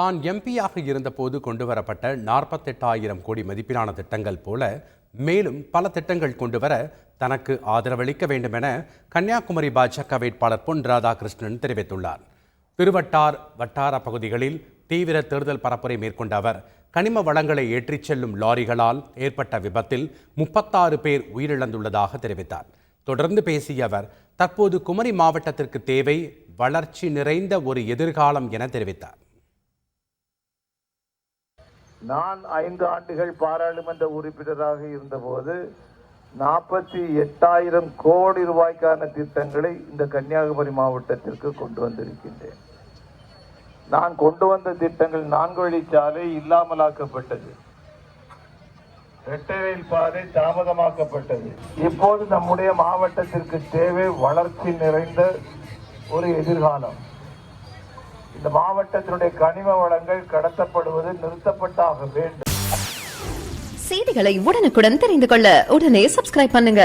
தான் எம்பியாக இருந்தபோது கொண்டுவரப்பட்ட 48,000 கோடி மதிப்பிலான திட்டங்கள் போல மேலும் பல திட்டங்கள் கொண்டுவர தனக்கு ஆதரவளிக்க வேண்டும் என கன்னியாகுமரி பாஜக வேட்பாளர் பொன் ராதாகிருஷ்ணன் தெரிவித்துள்ளார். திருவட்டார் வட்டார பகுதிகளில் தீவிர தேர்தல் பரப்புரை மேற்கொண்ட அவர் கனிம வளங்களை ஏற்றிச் செல்லும் லாரிகளால் ஏற்பட்ட விபத்தில் 36 பேர் உயிரிழந்துள்ளதாக தெரிவித்தார். தொடர்ந்து பேசிய அவர் தற்போது குமரி மாவட்டத்திற்கு தேவை வளர்ச்சி நிறைந்த ஒரு எதிர்காலம் என தெரிவித்தார். நான் 5 ஆண்டுகள் பாராளுமன்ற உறுப்பினராக இருந்தபோது 48,000 கோடி ரூபாய்க்கான திட்டங்களை இந்த கன்னியாகுமரி மாவட்டத்திற்கு கொண்டு வந்திருக்கின்றேன். நான் கொண்டு வந்த திட்டங்கள் 4 வழிச்சாலை இல்லாமலாக்கப்பட்டது, இரட்டை ரயில் பாதை தாமதமாக்கப்பட்டது. இப்போது நம்முடைய மாவட்டத்திற்கு தேவை வளர்ச்சி நிறைந்த ஒரு எதிர்காலம். இந்த மாவட்டத்தினுடைய கனிம வளங்கள் கடத்தப்படுவது நிறுத்தப்பட்டாக வேண்டும். செய்திகளை உடனுக்குடன் தெரிந்து கொள்ள உடனே சப்ஸ்கிரைப் பண்ணுங்க.